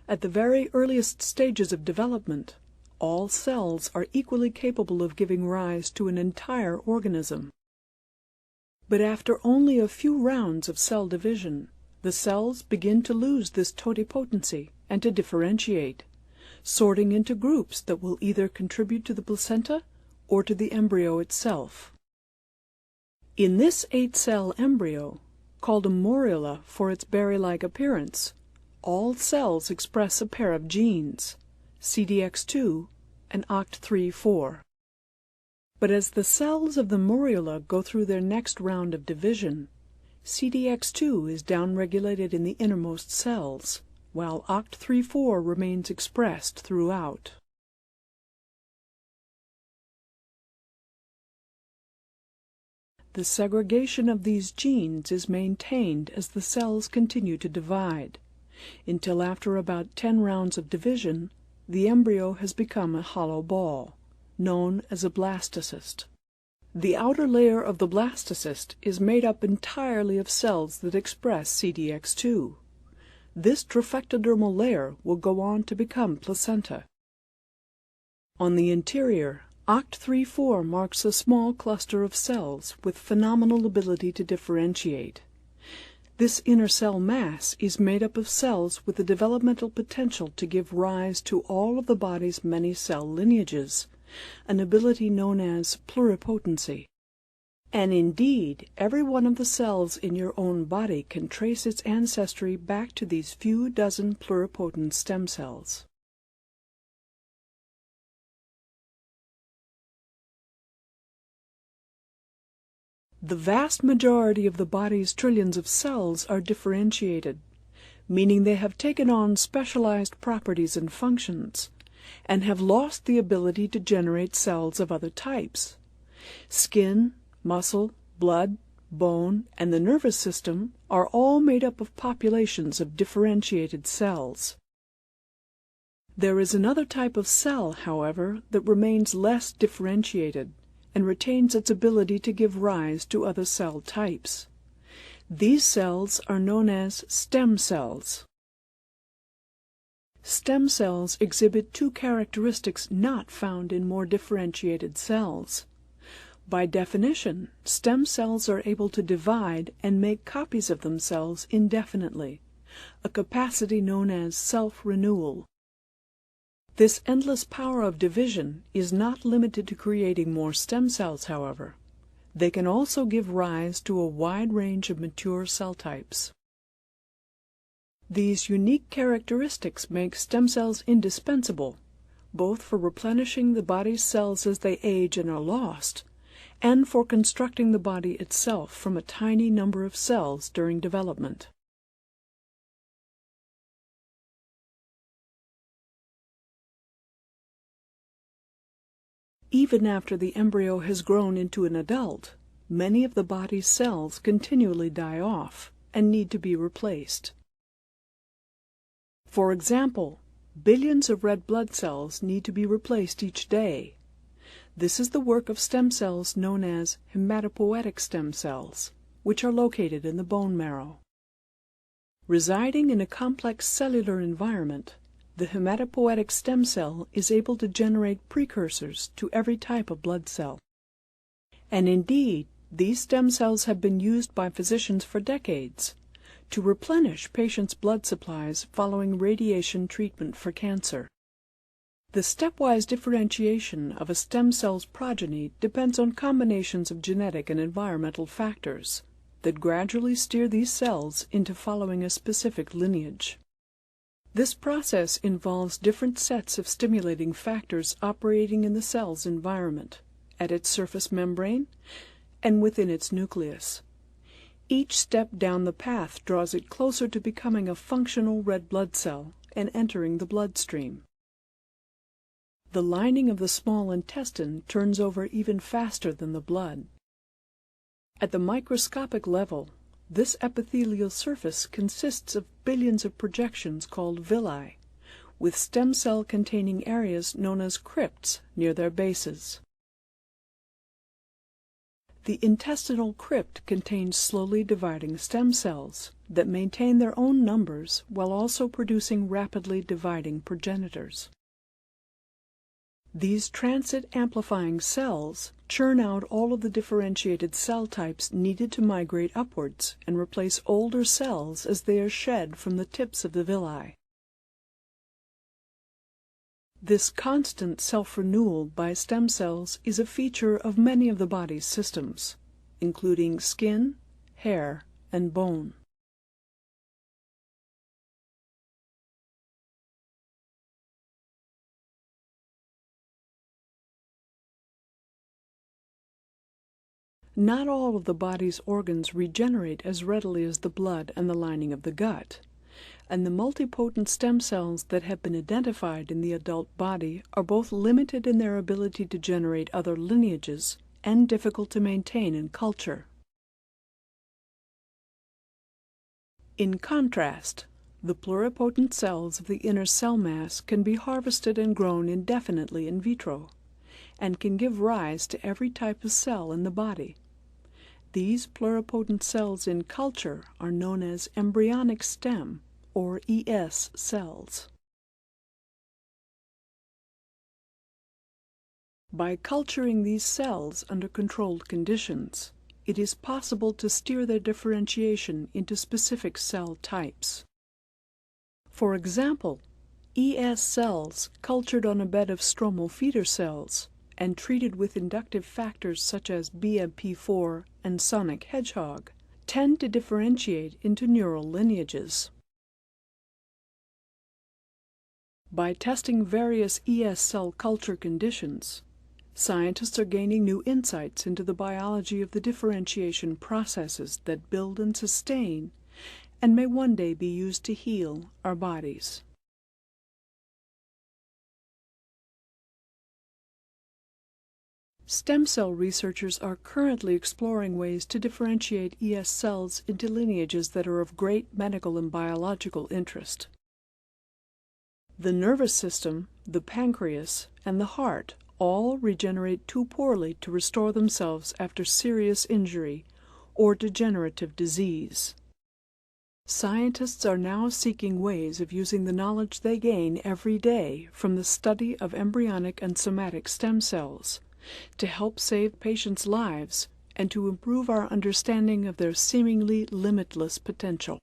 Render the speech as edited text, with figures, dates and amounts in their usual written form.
At the very earliest stages of development, all cells are equally capable of giving rise to an entire organism. But after only a few rounds of cell division, the cells begin to lose this totipotency and to differentiate, sorting into groups that will either contribute to the placenta or to the embryo itself. In this 8-cell embryo, called a morula for its berry-like appearance, all cells express a pair of genes, CDX2 and OCT3-4. But as the cells of the morula go through their next round of division, CDX2 is downregulated in the innermost cells, while OCT3-4 remains expressed throughout. The segregation of these genes is maintained as the cells continue to divide, until after about 10 rounds of division, the embryo has become a hollow ball, known as a blastocyst. The outer layer of the blastocyst is made up entirely of cells that express CDX2. This trophectodermal layer will go on to become placenta. On the interior, OCT3-4 marks a small cluster of cells with phenomenal ability to differentiate. This inner cell mass is made up of cells with the developmental potential to give rise to all of the body's many cell lineages, an ability known as pluripotency. And indeed, every one of the cells in your own body can trace its ancestry back to these few dozen pluripotent stem cells. The vast majority of the body's trillions of cells are differentiated, meaning they have taken on specialized properties and functions, and have lost the ability to generate cells of other types. Skin, muscle, blood, bone, and the nervous system are all made up of populations of differentiated cells. There is another type of cell, however, that remains less differentiated and retains its ability to give rise to other cell types. These cells are known as stem cells. Stem cells exhibit two characteristics not found in more differentiated cells. By definition, stem cells are able to divide and make copies of themselves indefinitely, a capacity known as self-renewal. This endless power of division is not limited to creating more stem cells, however. They can also give rise to a wide range of mature cell types. These unique characteristics make stem cells indispensable, both for replenishing the body's cells as they age and are lost, and for constructing the body itself from a tiny number of cells during development. Even after the embryo has grown into an adult, many of the body's cells continually die off and need to be replaced. For example, billions of red blood cells need to be replaced each day. This is the work of stem cells known as hematopoietic stem cells, which are located in the bone marrow. Residing in a complex cellular environment, the hematopoietic stem cell is able to generate precursors to every type of blood cell. And indeed, these stem cells have been used by physicians for decades to replenish patients' blood supplies following radiation treatment for cancer. The stepwise differentiation of a stem cell's progeny depends on combinations of genetic and environmental factors that gradually steer these cells into following a specific lineage. This process involves different sets of stimulating factors operating in the cell's environment, at its surface membrane, and within its nucleus. Each step down the path draws it closer to becoming a functional red blood cell and entering the bloodstream. The lining of the small intestine turns over even faster than the blood. At the microscopic level, this epithelial surface consists of billions of projections called villi, with stem cell-containing areas known as crypts near their bases. The intestinal crypt contains slowly dividing stem cells that maintain their own numbers while also producing rapidly dividing progenitors. These transit-amplifying cells churn out all of the differentiated cell types needed to migrate upwards and replace older cells as they are shed from the tips of the villi. This constant self-renewal by stem cells is a feature of many of the body's systems, including skin, hair, and bone. Not all of the body's organs regenerate as readily as the blood and the lining of the gut, and the multipotent stem cells that have been identified in the adult body are both limited in their ability to generate other lineages and difficult to maintain in culture. In contrast, the pluripotent cells of the inner cell mass can be harvested and grown indefinitely in vitro, and can give rise to every type of cell in the body. These pluripotent cells in culture are known as embryonic stem, or ES cells. By culturing these cells under controlled conditions, it is possible to steer their differentiation into specific cell types. For example, ES cells cultured on a bed of stromal feeder cells and treated with inductive factors such as BMP4 and sonic hedgehog tend to differentiate into neural lineages. By testing various ES cell culture conditions, scientists are gaining new insights into the biology of the differentiation processes that build and sustain and may one day be used to heal our bodies. Stem cell researchers are currently exploring ways to differentiate ES cells into lineages that are of great medical and biological interest. The nervous system, the pancreas, and the heart all regenerate too poorly to restore themselves after serious injury or degenerative disease. Scientists are now seeking ways of using the knowledge they gain every day from the study of embryonic and somatic stem cells to help save patients' lives and to improve our understanding of their seemingly limitless potential.